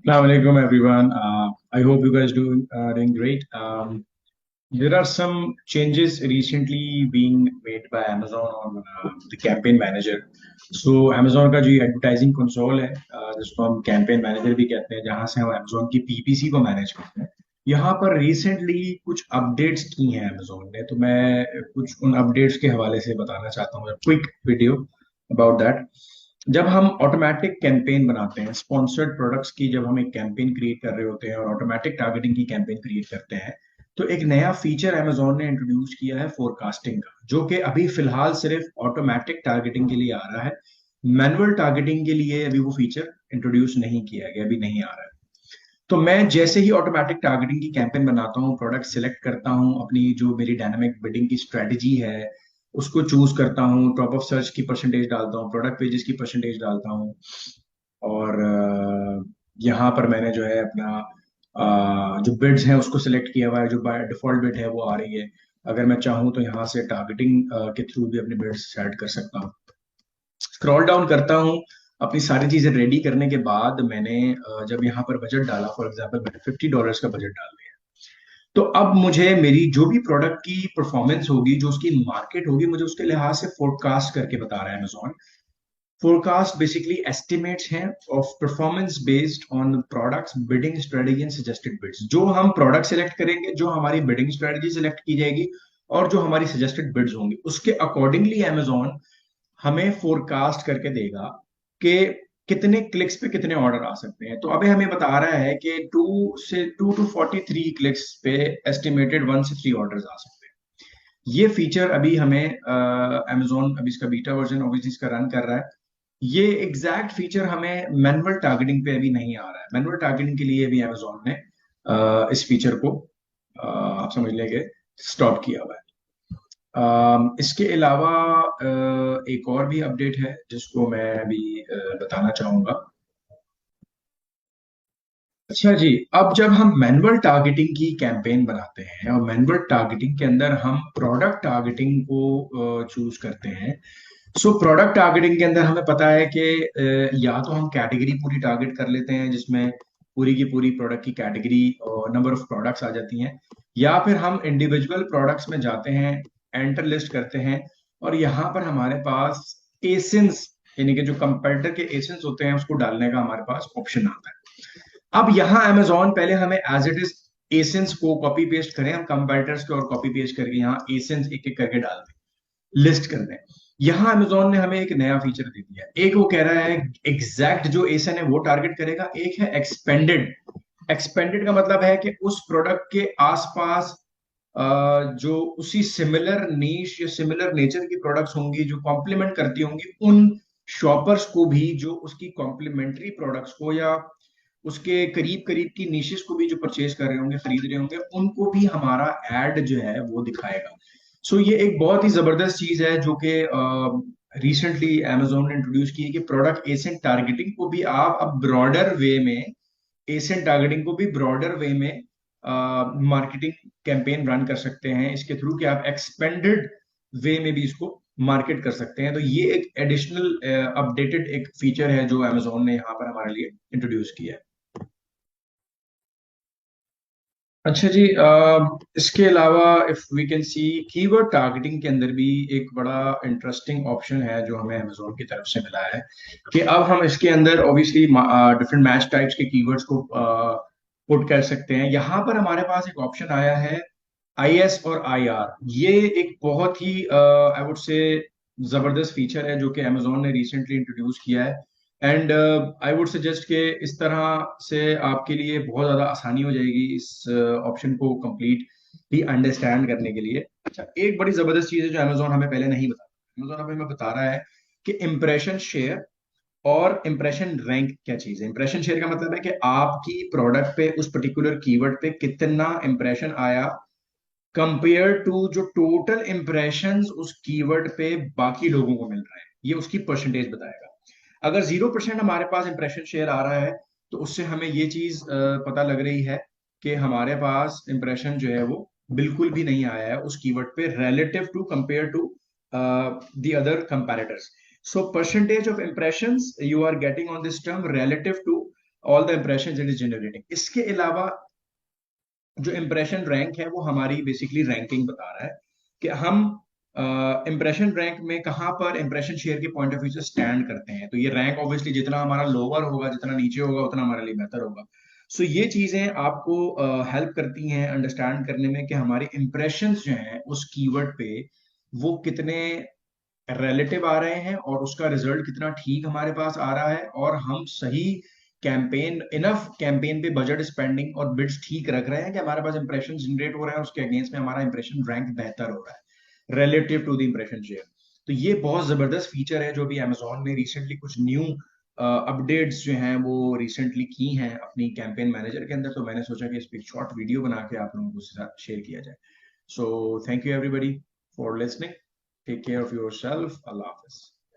Assalamualaikum everyone. I hope you guys doing great. There are some changes recently being made by Amazon on the campaign manager. So Amazon का जो advertising console है, जिसको हम campaign manager भी कहते हैं, जहां से हम Amazon की पीपीसी को मैनेज करते हैं, यहाँ पर रिसेंटली कुछ अपडेट्स की हैं Amazon ने। तो मैं कुछ उन अपडेट्स के हवाले से बताना चाहता हूँ, क्विक वीडियो अबाउट दैट। जब हम ऑटोमेटिक कैंपेन बनाते हैं स्पॉन्सर्ड प्रोडक्ट्स की, जब हम एक कैंपेन क्रिएट कर रहे होते हैं और ऑटोमेटिक टारगेटिंग की कैंपेन क्रिएट करते हैं, तो एक नया फीचर Amazon ने इंट्रोड्यूस किया है फोरकास्टिंग का, जो कि अभी फिलहाल सिर्फ ऑटोमेटिक टारगेटिंग के लिए आ रहा है। मैनुअल टारगेटिंग के लिए अभी वो फीचर इंट्रोड्यूस नहीं किया गया, अभी नहीं आ रहा है। तो मैं जैसे ही ऑटोमेटिक टारगेटिंग की कैंपेन बनाता हूँ, प्रोडक्ट सिलेक्ट करता हूँ, अपनी जो मेरी डायनामिक बिडिंग की स्ट्रेटजी है उसको चूज करता हूँ, टॉप ऑफ सर्च की परसेंटेज डालता हूँ, प्रोडक्ट पेजेस की परसेंटेज डालता हूँ, और यहाँ पर मैंने जो है अपना जो बिड्स हैं उसको सिलेक्ट किया हुआ है, जो बाय डिफॉल्ट बिड है वो आ रही है। अगर मैं चाहूँ तो यहाँ से टारगेटिंग के थ्रू भी अपने बिड्स सेट कर सकता हूँ। स्क्रॉल डाउन करता हूँ। अपनी सारी चीजें रेडी करने के बाद मैंने जब यहाँ पर बजट डाला, फॉर एग्जांपल मैंने $50 का बजट डाल दिया, तो अब मुझे मेरी जो भी प्रोडक्ट की परफॉर्मेंस होगी, जो उसकी मार्केट होगी, मुझे उसके लिहाज से फोरकास्ट करके बता रहा है Amazon। फोरकास्ट बेसिकली एस्टिमेट्स हैं of performance based on products bidding strategy and suggested bids. जो हम प्रोडक्ट सिलेक्ट करेंगे, जो हमारी बिडिंग स्ट्रेटेजी सिलेक्ट की जाएगी, और जो हमारी सजेस्टेड बिड्स होंगी, उसके अकॉर्डिंगली Amazon हमें फोरकास्ट करके देगा कि कितने क्लिक्स पे कितने ऑर्डर आ सकते हैं। तो अभी हमें बता रहा है कि 2 to 43 क्लिक्स पे एस्टिमेटेड 1 से 3 ऑर्डर आ सकते हैं। ये फीचर अभी हमें Amazon, अभी इसका बीटा वर्जन ऑब्वियसली इसका रन कर रहा है। ये एग्जैक्ट फीचर हमें मैनुअल टारगेटिंग पे अभी नहीं आ रहा है। मैनुअल टारगेटिंग के लिए भी Amazon ने इस फीचर को आप समझ लेंगे स्टॉप किया हुआ है। इसके अलावा एक और भी अपडेट है जिसको मैं अभी बताना चाहूंगा। अच्छा जी, अब जब हम मैनुअल टारगेटिंग की कैंपेन बनाते हैं और मैनुअल टारगेटिंग के अंदर हम प्रोडक्ट टारगेटिंग को चूज करते हैं। सो प्रोडक्ट टारगेटिंग के अंदर हमें पता है कि या तो हम कैटेगरी पूरी टारगेट कर लेते हैं, जिसमें पूरी की पूरी प्रोडक्ट की कैटेगरी और नंबर ऑफ प्रोडक्ट्स आ जाती हैं, या फिर हम इंडिविजुअल प्रोडक्ट्स में जाते हैं, एंटर लिस्ट करते हैं, और यहाँ पर हमारे पास एसेंस, यानी कि जो कंपेटिटर के एसेंस होते हैं उसको डालने का हमारे पास ऑप्शन आता है। अब यहाँ Amazon पहले हमें एज इट इज एसेंस को कॉपी पेस्ट करें, हम कंपेटिटर्स के और कॉपी पेस्ट करके यहाँ एसेंस एक एक करके डाल दें, लिस्ट कर दें। यहाँ Amazon ने हमें एक नया फीचर दे दिया। एक वो कह रहा है एग्जैक्ट जो एसन है वो टारगेट करेगा, एक है एक्सपेंडेड। एक्सपेंडेड का मतलब है कि उस प्रोडक्ट के आसपास जो उसी सिमिलर नीश या सिमिलर नेचर की प्रोडक्ट्स होंगी, जो कॉम्प्लीमेंट करती होंगी उन शॉपर्स को भी, जो उसकी कॉम्प्लीमेंट्री प्रोडक्ट्स को या उसके करीब करीब की निशेस को भी जो परचेज कर रहे होंगे, खरीद रहे होंगे, उनको भी हमारा एड जो है वो दिखाएगा। सो ये एक बहुत ही जबरदस्त चीज है जो कि रिसेंटली Amazon ने इंट्रोड्यूस की है, कि प्रोडक्ट एसेंट टारगेटिंग को भी आप अब ब्रॉडर वे में, एसेंट टारगेटिंग को भी ब्रॉडर वे में मार्केटिंग कैंपेन रन कर सकते हैं इसके थ्रू, कि आप एक्सपेंडेड वे में भी इसको मार्केट कर सकते हैं। तो ये एक एडिशनल अपडेटेड एक फीचर है जो Amazon ने यहाँ पर हमारे लिए इंट्रोड्यूस किया है। अच्छा जी, इसके अलावा if we can see, keyword targeting के अंदर भी एक बड़ा इंटरेस्टिंग ऑप्शन है जो हमें Amazon की तरफ से मिला है, कि अब हम इसके अंदर ऑब्वियसली डिफरेंट मैच टाइप्स के कीवर्ड्स को पुट कर सकते हैं। यहाँ पर हमारे पास एक ऑप्शन आया है IS और IR। ये एक बहुत ही आई वुड से जबरदस्त फीचर है जो कि Amazon ने रिसेंटली इंट्रोड्यूस किया है। एंड आई वुड सजेस्ट कि इस तरह से आपके लिए बहुत ज्यादा आसानी हो जाएगी इस ऑप्शन को कंप्लीटली अंडरस्टैंड करने के लिए। अच्छा, एक बड़ी जबरदस्त चीज है जो Amazon हमें पहले नहीं बता, Amazon हमें बता रहा है कि इंप्रेशन शेयर और इंप्रेशन रैंक क्या चीज है। इंप्रेशन शेयर का मतलब है कि आपकी प्रोडक्ट पे उस पर्टिकुलर कीवर्ड पे कितना इंप्रेशन आया, कंपेयर टू जो टोटल इंप्रेशंस उस कीवर्ड पे बाकी लोगों को मिल रहे हैं, ये उसकी परसेंटेज बताएगा। अगर 0% हमारे पास इंप्रेशन शेयर आ रहा है, तो उससे हमें ये चीज पता लग रही है कि हमारे पास इंप्रेशन जो है वो बिल्कुल भी नहीं आया है उस कीवर्ड पे, relative to compare to the other comparators. So percentage of impressions you are getting on this term relative to all the impression it is generating. इसके अलावा जो इम्प्रेशन रैंक है वो हमारी बेसिकली रैंकिंग बता रहा है कि हम इम्प्रेशन रैंक में कहाँ पर इम्प्रेशन शेयर के पॉइंट ऑफ व्यू से स्टैंड करते हैं। तो ये रैंक ऑब्वियसली जितना हमारा लोअर होगा, जितना नीचे होगा, उतना हमारे लिए बेहतर होगा। सो ये चीजें आपको हेल्प करती हैं अंडरस्टैंड करने में कि हमारे इम्प्रेशंस जो हैं उस कीवर्ड पे वो कितने रिलेटिव आ रहे हैं और उसका रिजल्ट कितना ठीक हमारे पास आ रहा है, और हम सही कैंपेन, इनफ कैंपेन पे बजट स्पेंडिंग और बिड्स ठीक रख रहे हैं कि हमारे पास इंप्रेशन जनरेट हो रहे हैं, उसके अगेंस्ट में हमारा इंप्रेशन रैंक बेहतर हो रहा है relative to the impression share. तो ये बहुत जबरदस्त फीचर है जो भी अमेजोन ने रिसेंटली कुछ न्यू अपडेट्स जो हैं वो रिसेंटली की हैं अपनी कैंपेन मैनेजर के अंदर। तो मैंने सोचा कि इस पर शॉर्ट वीडियो बना के आप लोगों के साथ शेयर किया जाए। So thank you everybody for listening. Take care of yourself. Allah Hafiz.